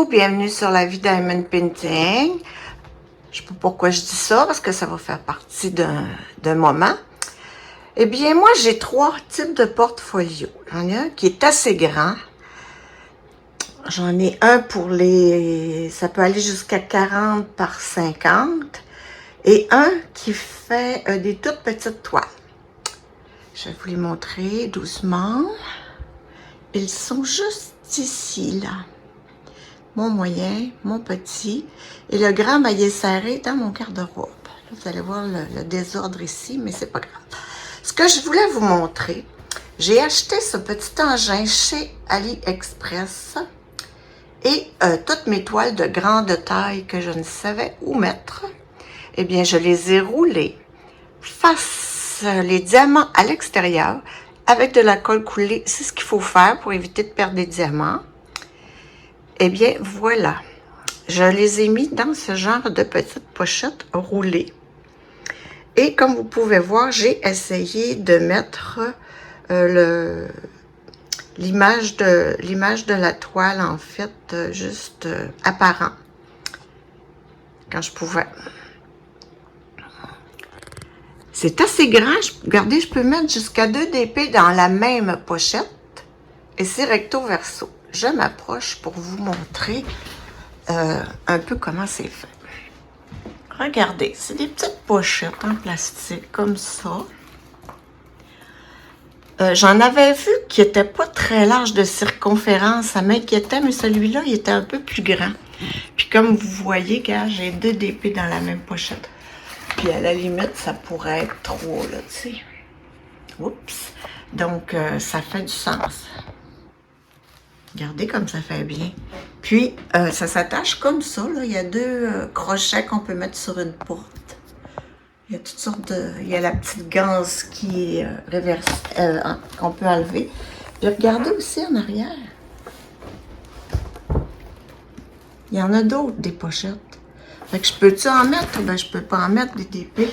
Allô, bienvenue sur la vie Diamond Painting. Je sais pas pourquoi je dis ça, parce que ça va faire partie d'un moment. Eh bien, moi, j'ai 3 types de portfolio. J'en ai un qui est assez grand. J'en ai un pour les... ça peut aller jusqu'à 40 par 50. Et un qui fait des toutes petites toiles. Je vais vous les montrer doucement. Ils sont juste ici, là. Mon moyen, mon petit, et le grand maillet serré dans mon garde-robe. Vous allez voir le désordre ici, mais c'est pas grave. Ce que je voulais vous montrer, j'ai acheté ce petit engin chez AliExpress et toutes mes toiles de grande taille que je ne savais où mettre, eh bien, je les ai roulées face les diamants à l'extérieur avec de la colle coulée. C'est ce qu'il faut faire pour éviter de perdre des diamants. Eh bien, voilà. Je les ai mis dans ce genre de petites pochettes roulées. Et comme vous pouvez voir, j'ai essayé de mettre l'image de la toile, en fait, juste apparent. Quand je pouvais. C'est assez grand. Regardez, je peux mettre jusqu'à 2 DP dans la même pochette. Et c'est recto verso. Je m'approche pour vous montrer un peu comment c'est fait. Regardez, c'est des petites pochettes en plastique comme ça. J'en avais vu qui n'était pas très large de circonférence, ça m'inquiétait, mais celui-là, il était un peu plus grand. Puis comme vous voyez, j'ai 2 DP dans la même pochette. Puis à la limite, ça pourrait être 3, là, tu sais. Oups! Donc, ça fait du sens. Regardez comme ça fait bien. Puis, ça s'attache comme ça, là. Il y a 2 crochets qu'on peut mettre sur une porte. Il y a toutes sortes de... Il y a la petite ganse qui est qu'on peut enlever. Puis regardez aussi en arrière. Il y en a d'autres, des pochettes. Fait que je peux-tu en mettre? Ben, je peux pas en mettre des DP.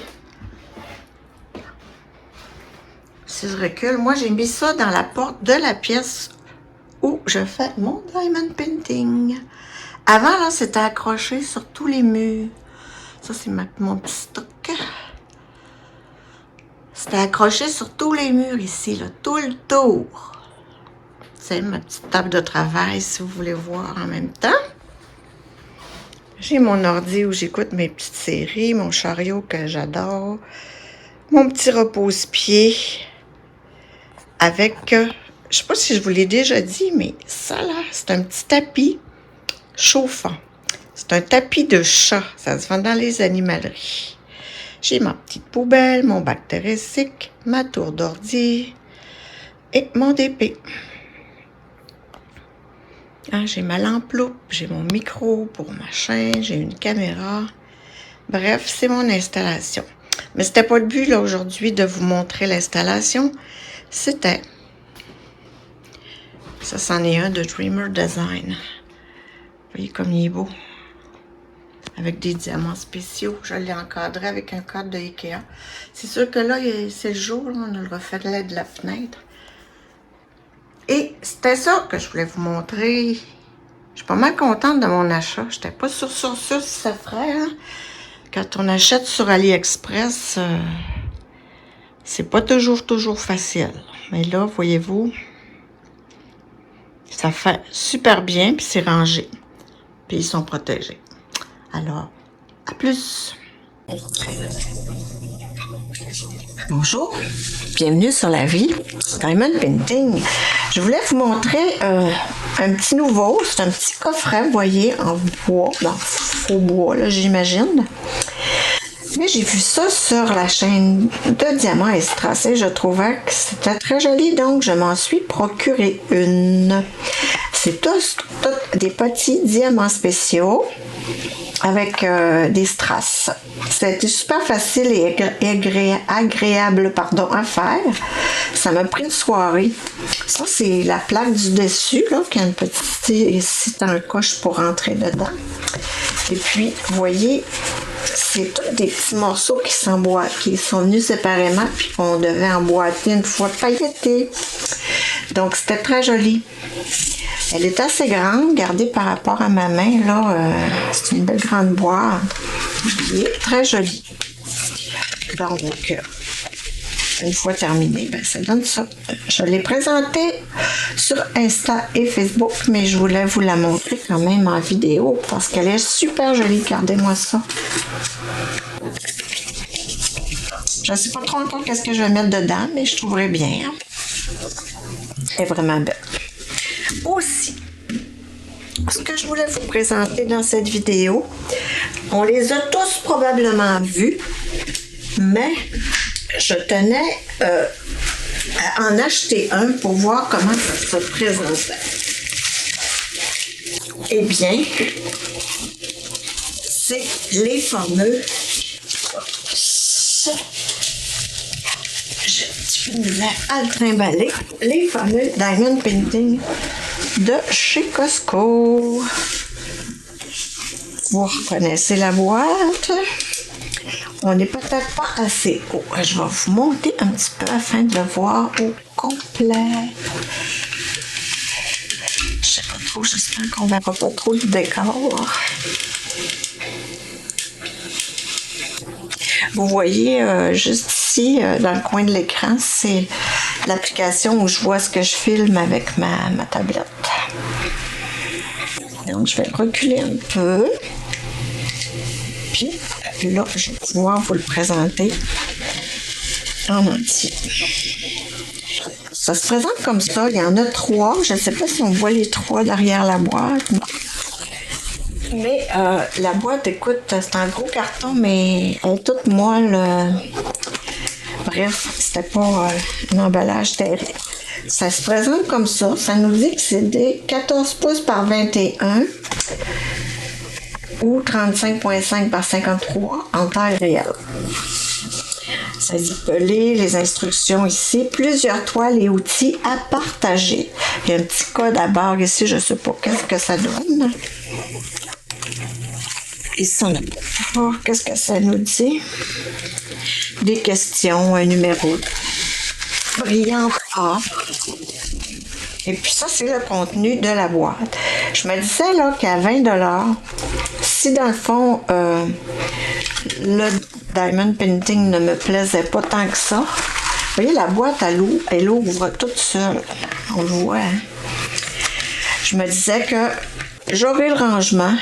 Si je recule, moi, j'ai mis ça dans la porte de la pièce où je fais mon diamond painting. Avant, là, c'était accroché sur tous les murs. Ça, c'est mon petit stock. C'était accroché sur tous les murs ici, là, tout le tour. C'est ma petite table de travail, si vous voulez voir en même temps. J'ai mon ordi où j'écoute mes petites séries, mon chariot que j'adore, mon petit repose-pied avec... je sais pas si je vous l'ai déjà dit, mais ça là, c'est un petit tapis chauffant. C'est un tapis de chat. Ça se vend dans les animaleries. J'ai ma petite poubelle, mon bac de recycle, ma tour d'ordi et mon DP. Ah, j'ai ma lampe loupe, j'ai mon micro pour ma chaîne, j'ai une caméra. Bref, c'est mon installation. Mais c'était pas le but là aujourd'hui de vous montrer l'installation. C'était... Ça, c'en est un de Dreamer Design. Vous voyez comme il est beau. Avec des diamants spéciaux. Je l'ai encadré avec un cadre de Ikea. C'est sûr que là, c'est le jour. Là, on a le reflet de la fenêtre. Et c'était ça que je voulais vous montrer. Je suis pas mal contente de mon achat. Je n'étais pas sûre si ça ferait. Hein? Quand on achète sur AliExpress, c'est pas toujours facile. Mais là, voyez-vous, ça fait super bien, puis c'est rangé. Puis ils sont protégés. Alors, à plus! Bonjour, bienvenue sur la vie Diamond Painting. Je voulais vous montrer un petit nouveau, c'est un petit coffret, vous voyez, en bois, dans faux bois, là, j'imagine. Mais j'ai vu ça sur la chaîne de Diamant et Strass et je trouvais que c'était très joli, donc je m'en suis procuré une. C'est tous des petits diamants spéciaux avec des strass. C'était super facile et agréable à faire. Ça m'a pris une soirée. Ça, c'est la plaque du dessus, là, qui a une petite... Ici, c'est un coche pour rentrer dedans. Et puis, vous voyez, c'est tous des petits morceaux qui sont venus séparément, puis qu'on devait emboîter une fois pailletés. Donc, c'était très joli. Elle est assez grande, regardez par rapport à ma main, là, c'est une belle grande boîte. Elle est très jolie. Donc, une fois terminé, ben, ça donne ça. Je l'ai présentée sur Insta et Facebook, mais je voulais vous la montrer quand même en vidéo parce qu'elle est super jolie. Regardez-moi ça. Je ne sais pas trop encore qu'est-ce que je vais mettre dedans, mais je trouverai bien. Elle est vraiment belle. Aussi, ce que je voulais vous présenter dans cette vidéo, on les a tous probablement vus, mais je tenais à en acheter un pour voir comment ça se présentait. Eh bien, c'est les fameux... J'ai un petit peu de misère à le trimballer. Les fameux Diamond Painting de chez Costco. Vous reconnaissez la boîte. On n'est peut-être pas assez haut. Je vais vous monter un petit peu afin de le voir au complet. Je sais pas trop, j'espère qu'on ne verra pas trop le décor. Vous voyez juste ici, dans le coin de l'écran, c'est l'application où je vois ce que je filme avec ma tablette. Donc, je vais reculer un peu. Puis là, je vais pouvoir vous le présenter en entier. Ça se présente comme ça. Il y en a 3. Je ne sais pas si on voit les 3 derrière la boîte. Mais la boîte, écoute, c'est un gros carton, mais elle est toute molle. Bref, c'était pas un emballage terrible. Ça se présente comme ça. Ça nous dit que c'est des 14 pouces par 21 ou 35,5 par 53 en taille réelle. Ça dit peler, les instructions ici, plusieurs toiles et outils à partager. Il y a un petit code à barre ici, je ne sais pas qu'est-ce que ça donne. Ici, on a pas. Qu'est-ce que ça nous dit? Des questions, un numéro brillant A. Et puis ça, c'est le contenu de la boîte. Je me disais là qu'à 20$, si dans le fond, le Diamond Painting ne me plaisait pas tant que ça, vous voyez, la boîte, elle ouvre toute seule. On le voit, hein? Je me disais que j'aurais le rangement.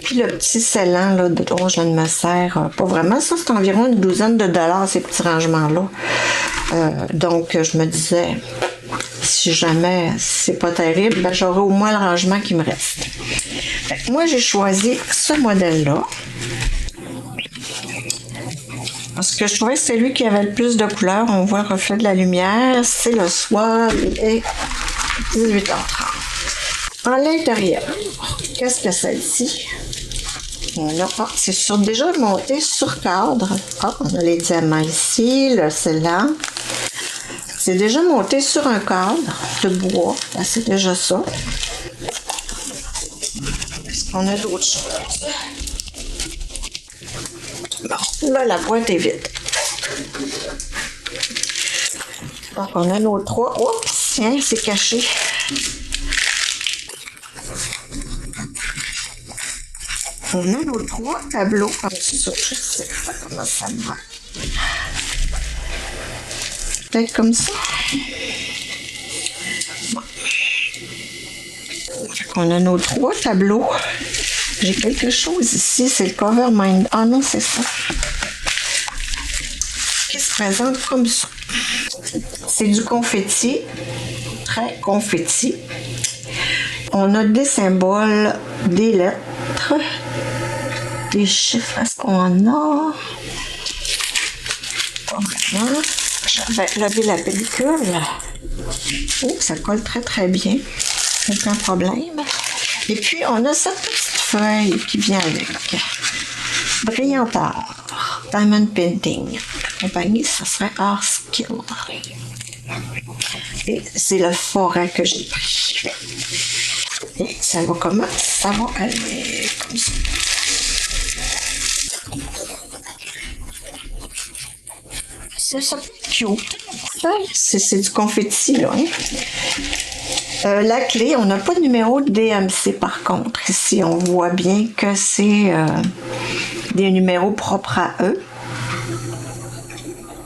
Puis le petit scellant là, dont je ne me sers pas vraiment. Ça, c'est environ une douzaine de dollars, ces petits rangements-là. Donc, je me disais, si jamais c'est pas terrible, ben, j'aurai au moins le rangement qui me reste. Fait que moi, j'ai choisi ce modèle-là. Parce que je trouvais que c'est lui qui avait le plus de couleurs. On voit le reflet de la lumière. C'est le soir. Il est 18h30. En l'intérieur, qu'est-ce que ça dit? C'est déjà monté sur cadre. On a les diamants ici, le scellant. C'est déjà monté sur un cadre de bois. C'est déjà ça. Est-ce qu'on a d'autres choses? Bon, là, la boîte est vide. Donc, on a nos 3. Oh, tiens, c'est caché. On a nos 3 tableaux comme ça. Je sais pas comment ça va. Peut-être comme ça. Bon. On a nos 3 tableaux. J'ai quelque chose ici. C'est le Cover Mind. Ah non, c'est ça. Qui se présente comme ça. C'est du confetti. Très confetti. On a des symboles, des lettres, des chiffres. Est-ce qu'on en a? Pas vraiment. J'avais levé la pellicule. Oh, ça colle très très bien. Aucun problème. Et puis, on a cette petite feuille qui vient avec. Brillant art. Diamond Painting. La compagnie, ça serait Art Skill. Et c'est le forêt que j'ai pris. Et ça va comment? Ça va aller comme ça. C'est ça. cute. C'est du confetti, là. Hein? La clé, on n'a pas de numéro de DMC par contre. Ici, on voit bien que c'est des numéros propres à eux.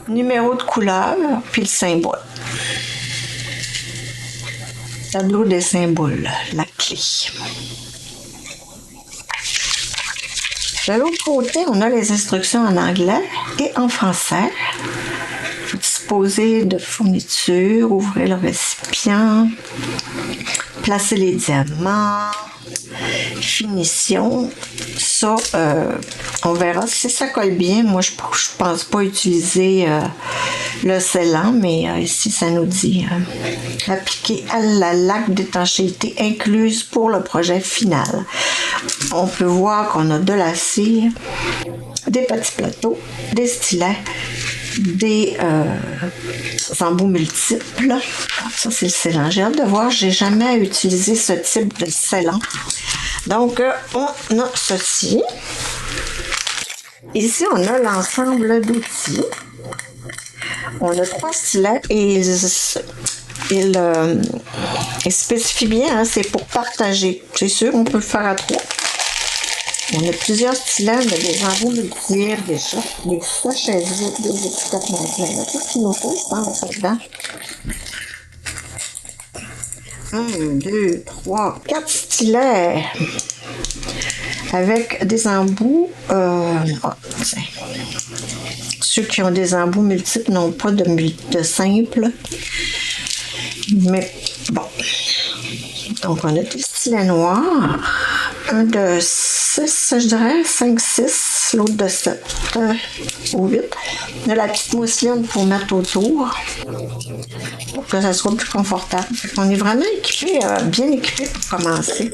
Numéro de couleur, puis le symbole. Tableau des symboles, la clé. De l'autre côté, on a les instructions en anglais et en français. Disposer de fournitures, ouvrir le récipient, placer les diamants, finition. Ça, on verra si ça colle bien. Moi, je pense pas utiliser le scellant, mais ici, ça nous dit appliquer à la laque d'étanchéité incluse pour le projet final. On peut voir qu'on a de la cire, des petits plateaux, des stylets, des embouts multiples. Ça, c'est le scellant. J'ai hâte de voir. J'ai jamais utilisé ce type de scellant. Donc, on a ceci. Ici, on a l'ensemble d'outils. On a 3 stylets et il spécifie bien, hein, c'est pour partager. C'est sûr, on peut le faire à 3. On a plusieurs stylets, on a des embouts multiples, des sachets vides, des étiquettes plein. Tout ce qu'il nous faut, je pense, là-dedans. 1, 2, 3, 4 stylets avec des embouts. Ceux qui ont des embouts multiples n'ont pas de simple. Mais bon. Donc, on a des stylets noirs. Un de 6, je dirais, 5, 6, l'autre de 7 ou 8. On a la petite mousseline pour mettre autour pour que ça soit plus confortable. On est vraiment équipé, bien équipé pour commencer.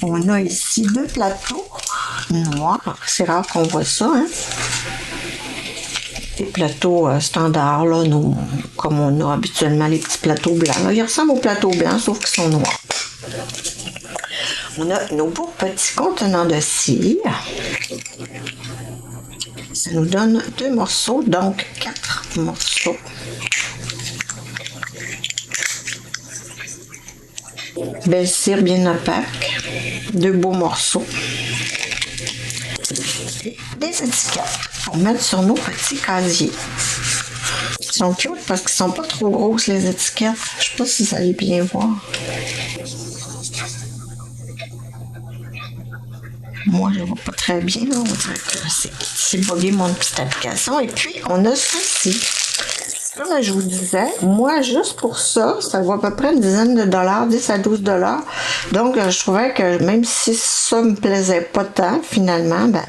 On a ici 2 plateaux noirs. C'est rare qu'on voit ça, hein? Des plateaux standards, là, comme on a habituellement les petits plateaux blancs. Là, ils ressemblent aux plateaux blancs, sauf qu'ils sont noirs. On a nos beaux petits contenants de cire. Ça nous donne 2 morceaux, donc 4 morceaux. Belle cire bien opaque. 2 beaux morceaux. Et des étiquettes pour mettre sur nos petits casiers. Ils sont cute parce qu'ils sont pas trop grosses, les étiquettes. Je sais pas si vous allez bien voir. Moi, je ne vois pas très bien. Là. On dirait que c'est bugué mon petite application. Et puis, on a ceci. Comme je vous disais, moi, juste pour ça, ça vaut à peu près une dizaine de dollars, 10 à 12 dollars. Donc, je trouvais que même si ça me plaisait pas tant, finalement, ben,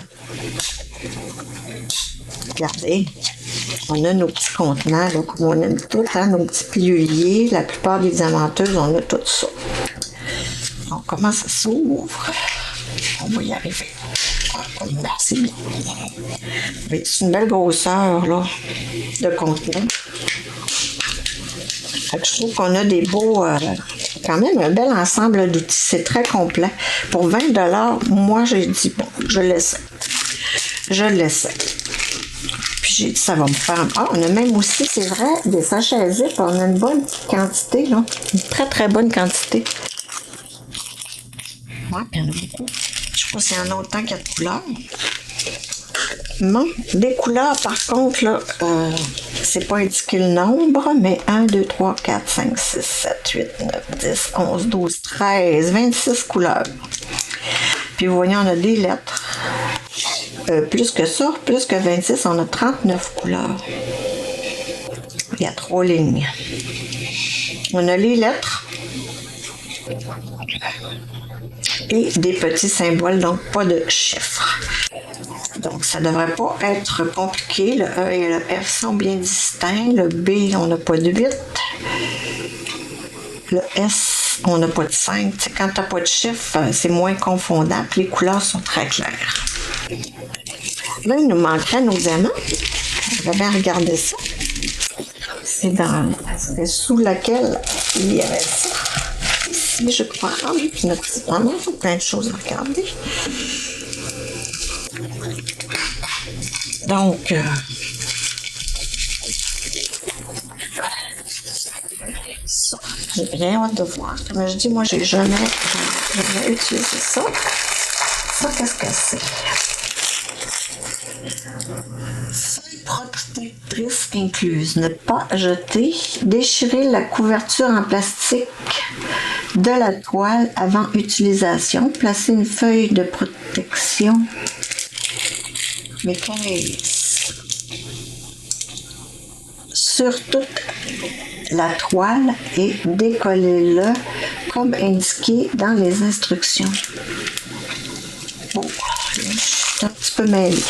regardez, on a nos petits contenants, là, comme on aime tout, hein, nos petits piluliers. La plupart des diamanteuses, on a tout ça. Donc, comment ça s'ouvre? On va y arriver. C'est bien. Oui, c'est une belle grosseur là, de contenu. Je trouve qu'on a des beaux, quand même un bel ensemble d'outils. C'est très complet. Pour 20 dollars, moi j'ai dit, bon, je l'essaie. Je l'essaie. Puis j'ai dit, ça va me faire. Ah, on a même aussi, c'est vrai, des sachets à zip. On a une bonne quantité, là. Une très, très bonne quantité. Ouais, il y en a beaucoup. Je sais pas s'il y en a autant qu'il y a de couleurs. Bon, des couleurs, par contre, là, c'est pas indiqué le nombre, mais 1, 2, 3, 4, 5, 6, 7, 8, 9, 10, 11, 12, 13, 26 couleurs. Puis vous voyez, on a des lettres. Plus que ça, plus que 26, on a 39 couleurs. Il y a 3 lignes. On a les lettres. Et des petits symboles, donc pas de chiffres. Donc, ça ne devrait pas être compliqué. Le E et le F sont bien distincts. Le B, on n'a pas de 8. Le S, on n'a pas de 5. T'sais, quand tu n'as pas de chiffre, c'est moins confondable. Les couleurs sont très claires. Là, il nous manquerait nos diamants. On va bien regarder ça. C'est sous laquelle il y avait ça. Ici, je crois. Ah oui, puis notre petit diamant, il y a plein de choses à regarder. Donc, J'ai bien hâte de voir. Comme je dis, moi, j'ai jamais utilisé ça. Ça, qu'est-ce que c'est? Feuille protectrice incluse. Ne pas jeter. Déchirer la couverture en plastique de la toile avant utilisation. Placer une feuille de protection mécanisme sur toute la toile et décollez-le comme indiqué dans les instructions. Bon, je suis un petit peu mêlée.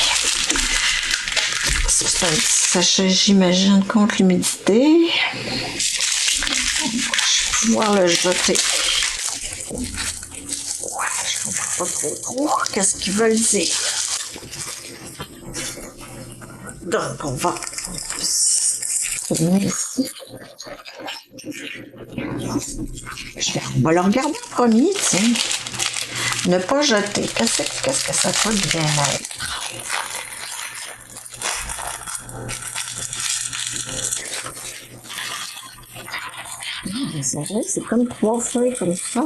C'est un petit sachet, j'imagine, contre l'humidité. Je vais pouvoir le jeter. Ouais, je comprends pas trop. Qu'est-ce qu'ils veulent dire? Donc, on va ici. On va le regarder en premier, tiens. Ne pas jeter. Qu'est-ce que ça peut bien être? C'est vrai, c'est comme 3 feuilles comme ça.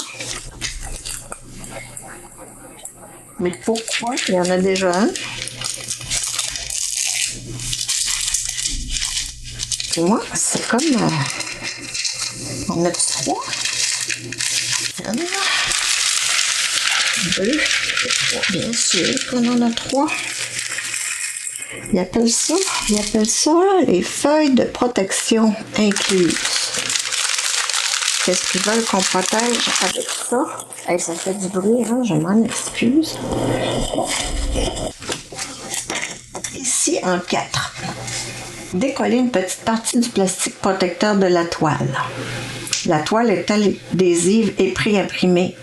Mais pourquoi? Il y en a déjà un. Et moi, c'est comme... on a 3. 1, 2, 3. Bien sûr qu'on en a 3. Ils appellent ça les feuilles de protection incluses. Qu'est-ce qu'ils veulent qu'on protège avec ça? Hey, ça fait du bruit, hein? Je m'en excuse. Ici, en 4. Décoller une petite partie du plastique protecteur de la toile. La toile est adhésive et pré-imprimée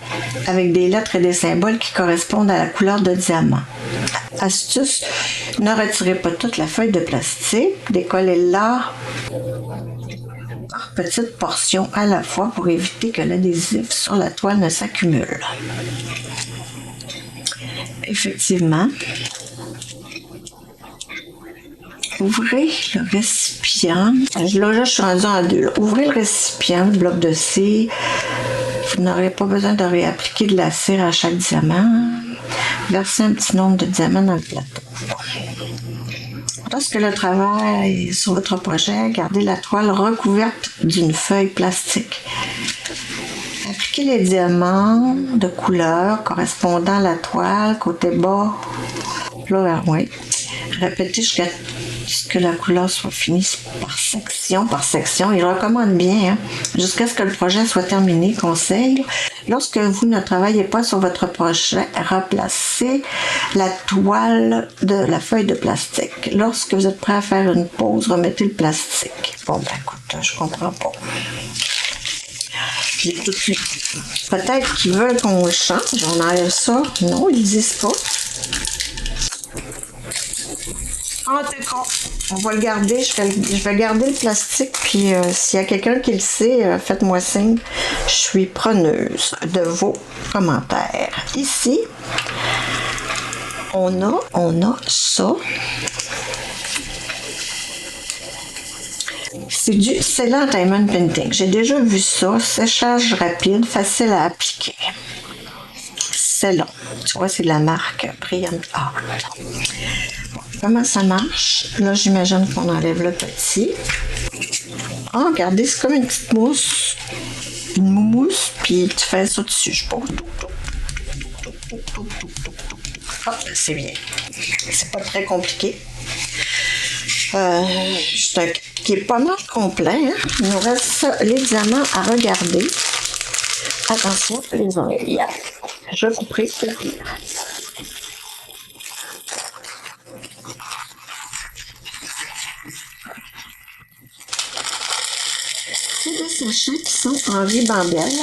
avec des lettres et des symboles qui correspondent à la couleur de diamant. Astuce, ne retirez pas toute la feuille de plastique, décollez-la par petites portions à la fois pour éviter que l'adhésif sur la toile ne s'accumule. Effectivement, ouvrez le récipient. Là, je suis rendue en 2. Là. Ouvrez le récipient, le bloc de cire. Vous n'aurez pas besoin de réappliquer de la cire à chaque diamant. Versez un petit nombre de diamants dans le plateau. Lorsque le travail est sur votre projet, gardez la toile recouverte d'une feuille plastique. Appliquez les diamants de couleur correspondant à la toile, côté bas. Là, oui. Répétez jusqu'à ce que la couleur soit finie par section. Il recommande bien, hein, jusqu'à ce que le projet soit terminé. Conseil, lorsque vous ne travaillez pas sur votre projet, replacez la toile de la feuille de plastique. Lorsque vous êtes prêt à faire une pause, remettez le plastique. Bon, ben écoute, je comprends pas. J'ai tout fait. Peut-être qu'ils veulent qu'on le change, on enlève ça. Non, ils disent pas. En tout cas, on va le garder. Je vais garder le plastique. Puis s'il y a quelqu'un qui le sait, faites-moi signe. Je suis preneuse de vos commentaires. Ici, on a ça. C'est du Cellan Diamond Painting. J'ai déjà vu ça. Séchage rapide, facile à appliquer. Cellan. Tu vois, c'est de la marque Brilliant Art. Comment ça marche? Là, j'imagine qu'on enlève le petit. Ah, regardez, c'est comme une petite mousse. Une mousse, puis tu fais ça dessus. Je pense. Ah, c'est bien. C'est pas très compliqué. C'est un qui est pas mal complet. Hein? Il nous reste les diamants à regarder. Attention, les oreilles. Je couperai le pire. C'est des sachets qui sont en ribambelle.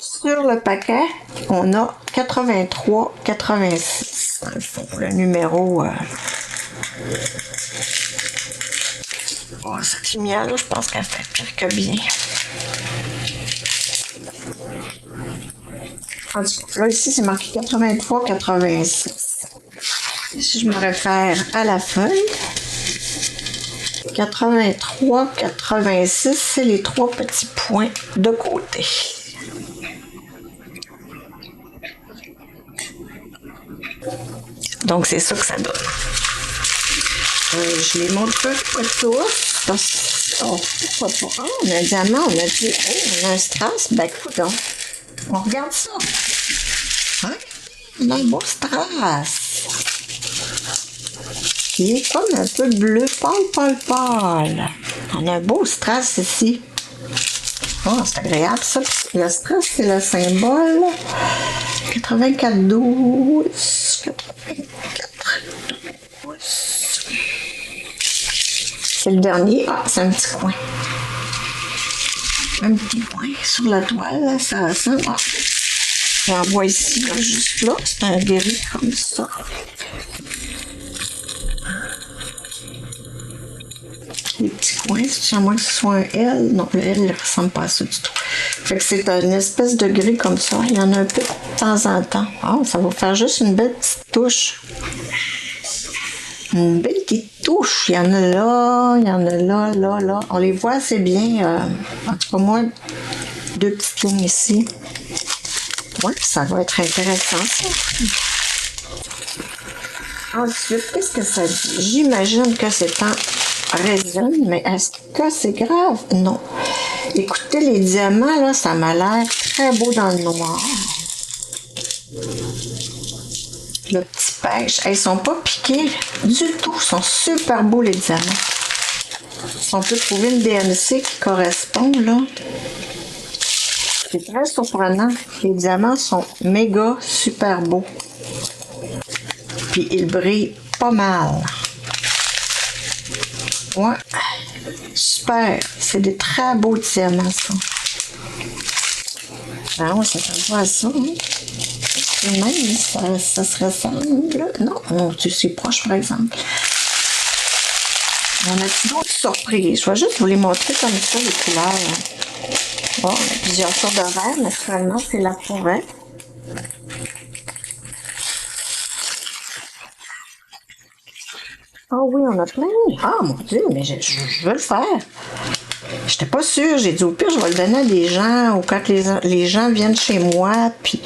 Sur le paquet, on a 83-86. Dans le fond, le numéro... Oh, cette lumière-là, je pense qu'elle fait pire que bien. En tout cas, là, ici, c'est marqué 83-86. Si je me réfère à la feuille, 83, 86, c'est les 3 petits points de côté. Donc, c'est ça que ça donne. Je les montre pas tous, parce que, pourquoi pas? On a un diamant, on a dit, on a un strass, ben, écoute, on regarde ça. Hein? On a un beau strass. Il est comme un peu bleu, pâle. On a un beau strass ici. Oh, c'est agréable, ça. Le strass, c'est le symbole. 84, 12. 84, 12. C'est le dernier. Ah, c'est un petit coin. Un petit coin sur la toile, là, ça ressemble. Ah. J'en vois ici, là, juste là. C'est un gris comme ça. Les petits coins, c'est à moins que ce soit un L. Non, le L ne ressemble pas à ça du tout. Fait que c'est une espèce de gris comme ça. Il y en a un peu de temps en temps. Oh, ça va faire juste une belle petite touche. Une belle petite touche. Il y en a là, il y en a là. On les voit assez bien. En tout cas, moi, 2 petites lignes ici. Ouais, ça va être intéressant, ça. Ensuite, qu'est-ce que ça dit? J'imagine que c'est en résine, mais est-ce que c'est grave? Non. Écoutez, les diamants, là, ça m'a l'air très beau dans le noir. Le petit pêche. Ils sont pas piqués du tout. Ils sont super beaux, les diamants. Si on peut trouver une DMC qui correspond, là. C'est très surprenant. Les diamants sont méga super beaux. Puis ils brillent pas mal. Ouais. Super. C'est des très beaux diamants, ça. Ah ouais, ça ressemble à ça, hein? Même, ça se ressemble. Non, c'est proche, par exemple. On a d'autres surprises. Je vais juste vous les montrer comme ça, les couleurs. Bon, on a plusieurs sortes de verres. Naturellement, c'est la forêt. Ah oui, on a plein. Ah mon Dieu, mais je veux le faire. J'étais pas sûre. J'ai dit au pire, je vais le donner à des gens ou quand les gens viennent chez moi, puis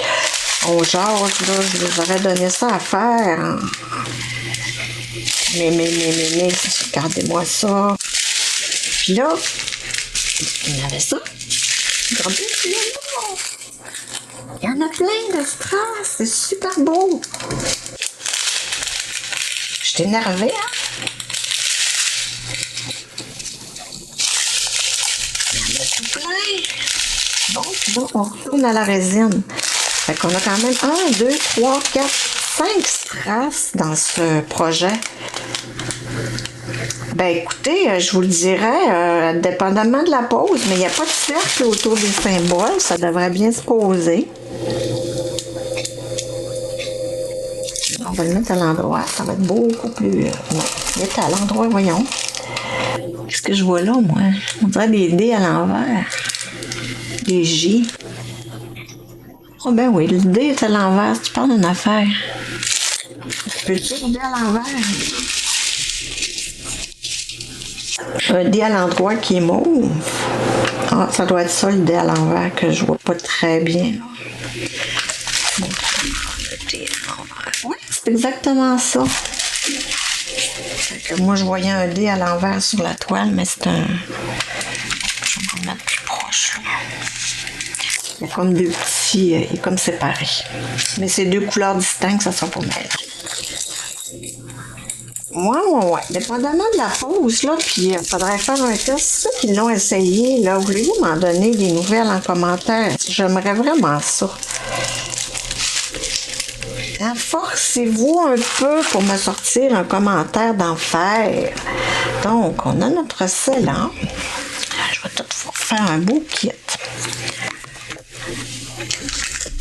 on jase, là, je vous aurais donné ça à faire. Mais, regardez-moi ça. Puis là, il y avait ça. Regardez, il y en a plein de strass. C'est super beau. Je suis énervée, hein? Il y en a tout plein. Bon, puis là, on retourne à la résine. Fait qu'on a quand même 1, 2, 3, 4, 5 strass dans ce projet. Ben écoutez, je vous le dirais, dépendamment de la pose, mais il n'y a pas de cercle autour des symboles, ça devrait bien se poser. On va le mettre à l'endroit, ça va être beaucoup plus... non, mettre à l'endroit, voyons. Qu'est-ce que je vois là, moi? On dirait des D à l'envers. Des J. Oh ben oui, le D est à l'envers, tu parles d'une affaire. Peux-tu le D à l'envers? Un dé à l'endroit qui est mauve. Ah, ça doit être ça, le dé à l'envers, que je vois pas très bien. Bon, le dé à l'envers. Oui, c'est exactement ça. Fait que moi, je voyais un dé à l'envers sur la toile, mais c'est un... Je vais me mettre plus proche, là. Il y a comme deux petits... il est comme séparé. Mais c'est deux couleurs distinctes, ça sera pas mal. Ouais. Dépendamment de la pause, là, puis il faudrait faire un test. Ceux qui l'ont essayé, là, voulez-vous m'en donner des nouvelles en commentaire? J'aimerais vraiment ça. Forcez-vous un peu pour me sortir un commentaire d'enfer. Donc, on a notre scellant. Je vais tout faire un beau kit.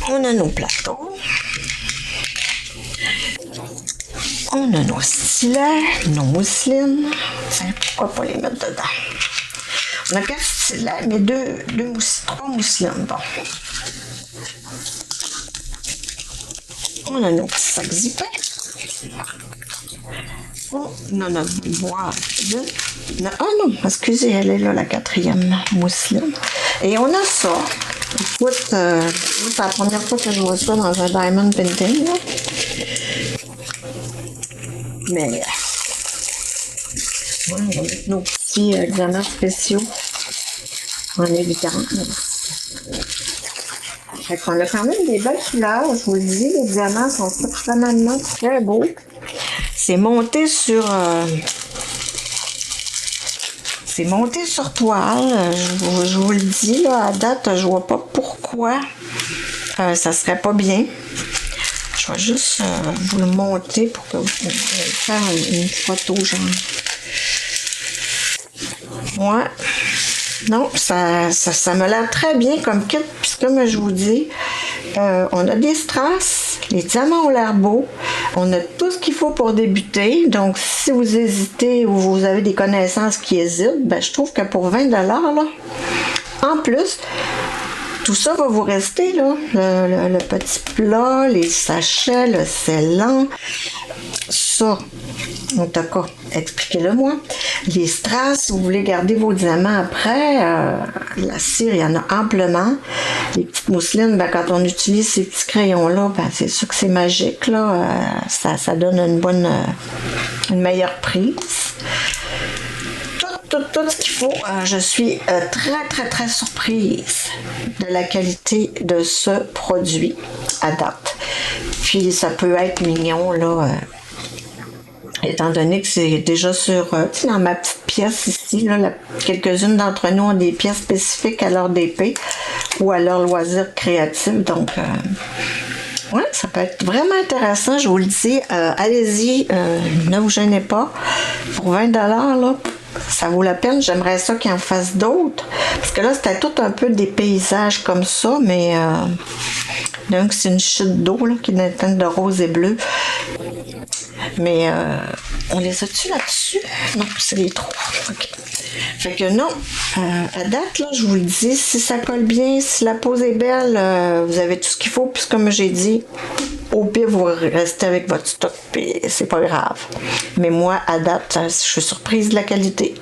On a nos plateaux. On a nos stylets, nos mousselines. Tiens, pourquoi pas les mettre dedans? On a 4 stylets, mais 3 mousselines. Bon. On a nos petits sacs zippés. Oh, non, non, boire. Non, ah non, excusez, elle est là, la quatrième mousseline. Et on a ça. Écoute, c'est la première fois que je vois ça dans un diamond painting, là. Mais, voilà, on va mettre nos petits examens spéciaux en évidence. Fait qu'on a quand même des belles couleurs, je vous le dis, les diamants sont extrêmement très beaux. C'est monté sur toile, je vous le dis, là, à date, je vois pas pourquoi ça serait pas bien. Je vais juste vous le monter pour que vous puissiez faire une photo, genre. Ouais. Non, ça me l'air très bien comme kit, puis comme je vous dis, on a des strass, les diamants ont l'air beaux, on a tout ce qu'il faut pour débuter, donc si vous hésitez ou vous avez des connaissances qui hésitent, ben je trouve que pour 20$, là, en plus, tout ça va vous rester, là, le petit plat, les sachets, le scellant, ça, en tout cas, expliquez-le-moi. Les strass, si vous voulez garder vos diamants après, la cire, il y en a amplement. Les petites mousselines, ben, quand on utilise ces petits crayons-là, ben, c'est sûr que c'est magique, là. Ça donne une meilleure prise. Tout ce qu'il faut. Je suis très surprise de la qualité de ce produit à date. Puis ça peut être mignon, là, étant donné que c'est déjà sur, dans ma petite pièce ici, là, quelques-unes d'entre nous ont des pièces spécifiques à leur DP ou à leur loisir créatif. Donc, ouais, ça peut être vraiment intéressant, je vous le dis. Allez-y, ne vous gênez pas. Pour 20$, là, ça vaut la peine. J'aimerais ça qu'il en fasse d'autres. Parce que là, c'était tout un peu des paysages comme ça, mais donc c'est une chute d'eau là, qui est teinte de rose et bleu. Mais on les a-tu là-dessus? Non, c'est les trois. OK. Fait que non, à date, là, je vous le dis, si ça colle bien, si la pose est belle, vous avez tout ce qu'il faut. Puis comme j'ai dit, au pire, vous restez avec votre stock, puis c'est pas grave. Mais moi, à date, je suis surprise de la qualité.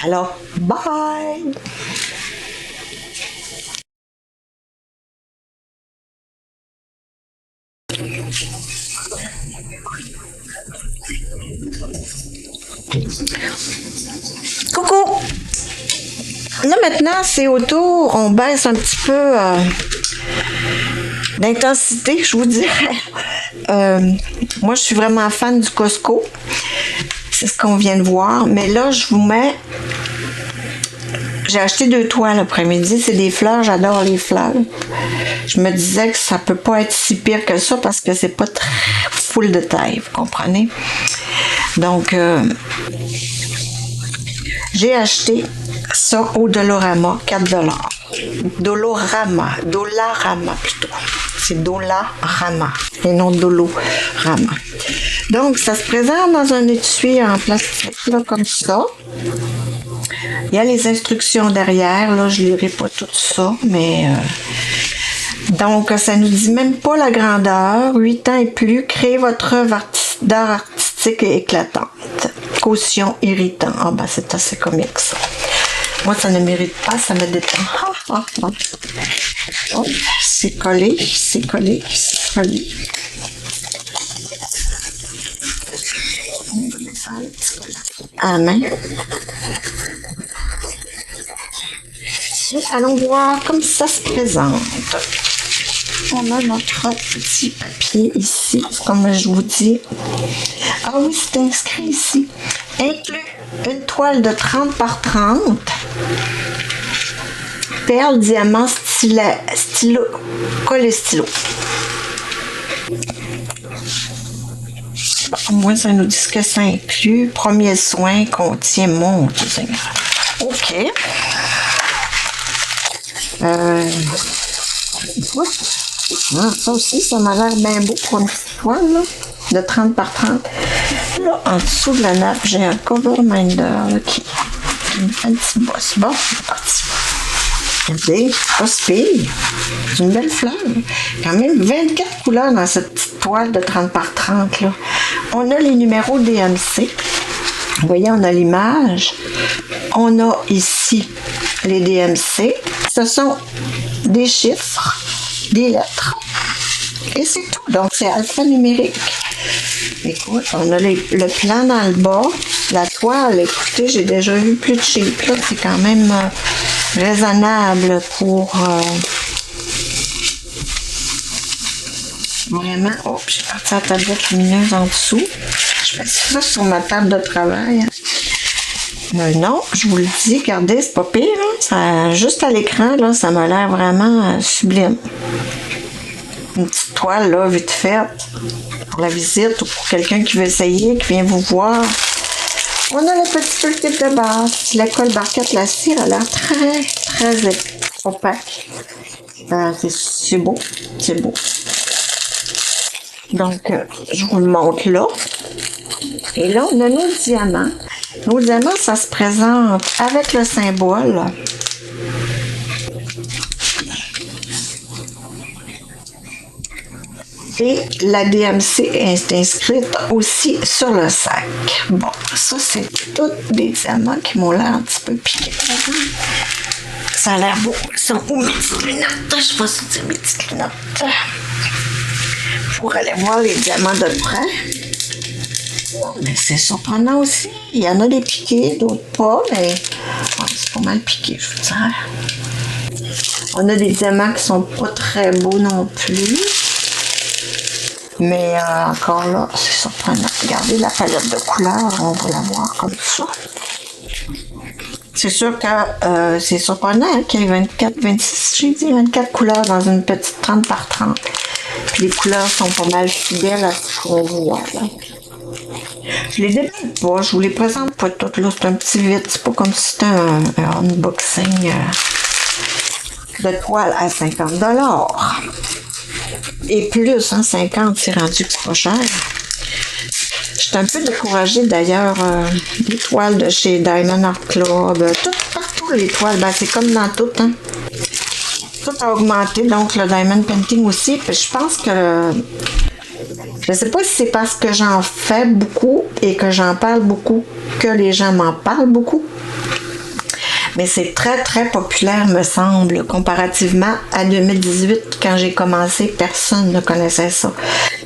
Alors, bye! Coucou! Là, maintenant, c'est au tour. On baisse un petit peu d'intensité, je vous dirais. Moi, je suis vraiment fan du Costco. C'est ce qu'on vient de voir. Mais là, je vous mets... J'ai acheté 2 toiles l'après-midi. C'est des fleurs. J'adore les fleurs. Je me disais que ça peut pas être si pire que ça parce que c'est pas très full de taille. Vous comprenez? Donc, j'ai acheté ça au Dollarama, 4$. Dollarama plutôt. C'est Dollarama et non Dolorama. Donc, ça se présente dans un étui en plastique, là, comme ça. Il y a les instructions derrière, là, je ne lirai pas tout ça, mais... donc, ça nous dit même pas la grandeur. 8 ans et plus, créez votre œuvre d'art artistique et éclatante. Caution irritant. Ah ben, c'est assez comique, ça. Moi, ça ne mérite pas, ça me détend. Oh, c'est collé. À la main. Allons voir comme ça se présente. On a notre petit papier ici, comme je vous dis. Ah oui, c'est inscrit ici. Inclus une toile de 30 par 30. Perle, diamant, stylo, colle stylo. Bon, moi, ça nous dit que ça inclut. Premier soin contient mon Dieu. OK. Ça aussi, ça m'a l'air bien beau pour une petite toile, là, de 30 par 30. Là, en dessous de la nappe, j'ai un cover minder là, qui me fait un petit boss. Bon, c'est parti. Regardez, pas si pire. C'est une belle fleur. Quand même 24 couleurs dans cette petite toile de 30 par 30 là. On a les numéros DMC. Vous voyez, on a l'image. On a ici les DMC. Ce sont des chiffres, des lettres. Et c'est tout. Donc, c'est alphanumérique. Écoute, on a le plan dans le bas. La toile, écoutez, j'ai déjà vu plus de cheap. Là, c'est quand même raisonnable pour... vraiment... Oh, j'ai parti la tablette lumineuse en dessous. Je fais ça sur ma table de travail. Non, je vous le dis, regardez, c'est pas pire. Hein? Ça, juste à l'écran, là, ça m'a l'air vraiment sublime. Une petite toile, là, vite faite, pour la visite ou pour quelqu'un qui veut essayer, qui vient vous voir. On a le petit type de base. La colle barquette, la cire, elle a l'air très, très opaque. C'est beau, c'est beau. Donc, je vous le montre là. Et là, on a nos diamants. Nos diamants, ça se présente avec le symbole. Et la DMC est inscrite aussi sur le sac. Bon, ça, c'est tous des diamants qui m'ont l'air un petit peu piqués. Ça a l'air beau. Ça sont où mes petites lunettes? Je sais pas si c'est mes petites lunettes. Pour aller voir les diamants de près. Mais c'est surprenant aussi. Il y en a des piqués, d'autres pas, mais bon, c'est pas mal piqué, je vous dirais. On a des diamants qui sont pas très beaux non plus. Mais encore là, c'est surprenant. Regardez la palette de couleurs, on va la voir comme ça. C'est sûr que c'est surprenant hein, qu'il y ait 24, 26, j'ai dit 24 couleurs dans une petite 30 par 30. Puis les couleurs sont pas mal fidèles à ce qu'on voit là. Je les déballe pas, je vous les présente pas toutes là, c'est un petit vide, c'est pas comme si c'était un unboxing de toile à 50$. Et plus, hein, 50, c'est rendu pas cher. Je suis un peu découragée d'ailleurs, les toiles de chez Diamond Art Club, partout les toiles, ben c'est comme dans tout, hein. Tout a augmenté, donc le Diamond Painting aussi, puis je pense que, je sais pas si c'est parce que j'en fais beaucoup et que j'en parle beaucoup que les gens m'en parlent beaucoup. Mais c'est très, très populaire, me semble, comparativement à 2018, quand j'ai commencé, personne ne connaissait ça.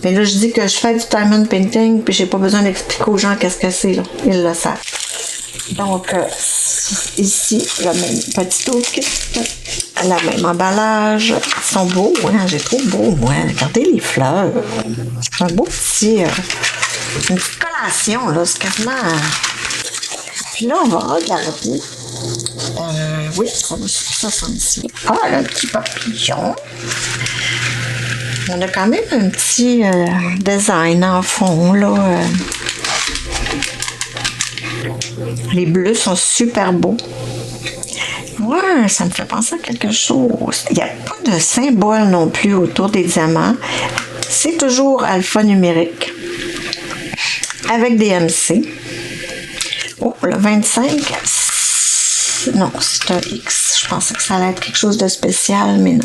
Mais là, je dis que je fais du diamond painting, puis j'ai pas besoin d'expliquer aux gens qu'est-ce que c'est, là. Ils le savent. Donc, ici, le même petit toolkit, la même emballage. Ils sont beaux, hein? J'ai trop beau, moi. Regardez les fleurs. C'est un beau petit... une petite collation, là. C'est quasiment... Puis là, on va regarder... oui, ça va sur 66. Ah, un petit papillon. On a quand même un petit design en fond, là. Les bleus sont super beaux. Ouais, ça me fait penser à quelque chose. Il n'y a pas de symbole non plus autour des diamants. C'est toujours alphanumérique. Avec des MC. Oh, le 25... Non, c'est un X. Je pensais que ça allait être quelque chose de spécial, mais non.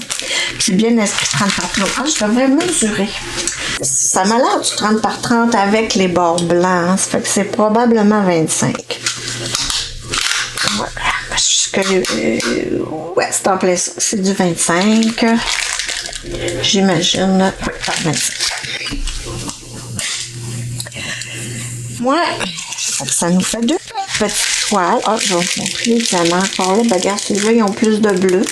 C'est bien inscrit 30 par 30. Ah, je devrais mesurer. Ça m'a l'air du 30 par 30 avec les bords blancs. Hein. Ça fait que c'est probablement 25. Voilà. Ouais, c'est en plein ça. C'est du 25. J'imagine. Oui, par 25. Ouais. Ça nous fait deux petites toiles. Ah, je vais vous montrer les diamants encore là. Ben, regarde, ceux-là, ils ont plus de bleu.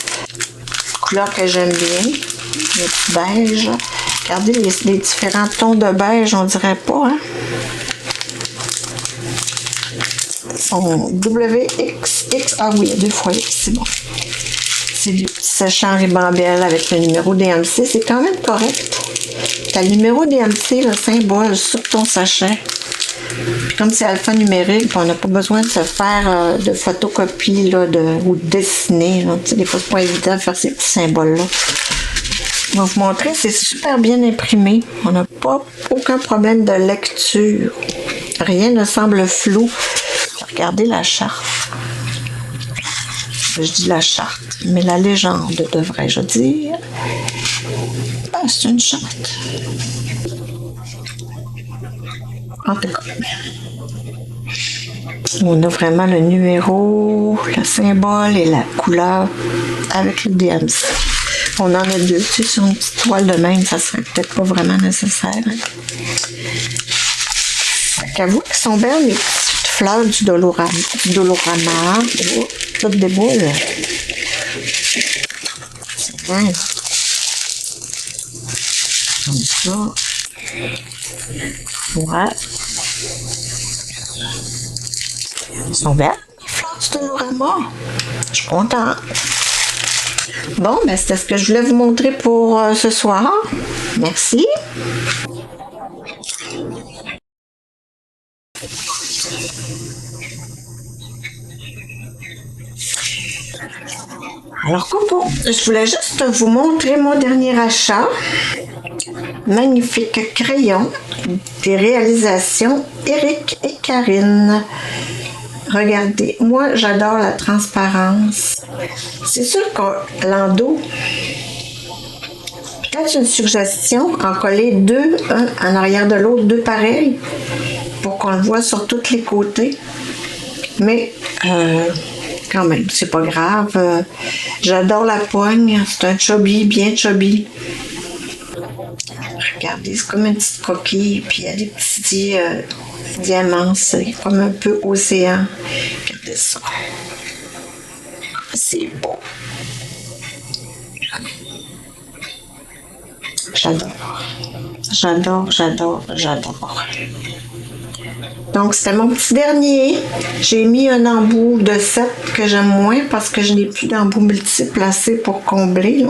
Couleur que j'aime bien. Le petit beige. Regardez les différents tons de beige, on dirait pas, hein? Ils sont WXX. Ah oui, il y a 2 fois X, c'est bon. C'est du petit sachet en ribambelle avec le numéro DMC. C'est quand même correct. T'as le numéro DMC, le symbole sur ton sachet. Puis comme c'est alphanumérique, on n'a pas besoin de se faire de photocopie là, ou de dessiner. Là. Tu sais, des fois, c'est pas évident de faire ces petits symboles-là. Je vais vous montrer, c'est super bien imprimé. On n'a pas aucun problème de lecture. Rien ne semble flou. Regardez la charte. Je dis la charte. mais la légende, devrais-je dire. Ah, c'est une charte. En tout cas, on a vraiment le numéro, le symbole et la couleur avec le DMC. On en a deux, tu sais, sur une petite toile de même, ça serait peut-être pas vraiment nécessaire. Hein? J'avoue qu'elles sont belles, les petites fleurs du Dolorama. Oh, toutes des boules. Ouais. Comme ça. Ouais. Elles sont belles, les fleurs du Dolorama. Je suis contente. Bon, ben c'était ce que je voulais vous montrer pour ce soir. Merci. Alors, coucou, je voulais juste vous montrer mon dernier achat. Magnifique crayon des réalisations Eric et Karine. Regardez, moi j'adore la transparence. C'est sûr que l'endos, peut-être une suggestion, en coller deux, un en arrière de l'autre, deux pareils, pour qu'on le voit sur tous les côtés. Mais quand même, c'est pas grave. J'adore la poigne, c'est un chubby, bien chubby. Regardez, c'est comme une petite coquille, puis il y a des petits diamants, c'est comme un peu océan. Regardez ça. C'est beau. J'adore. J'adore, j'adore, j'adore. Donc, c'était mon petit dernier. J'ai mis un embout de 7 que j'aime moins parce que je n'ai plus d'embout multiple assez pour combler. Là.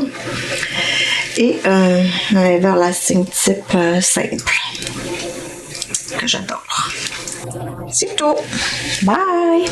Et un everlasting type simple que j'adore. C'est tout. Bye!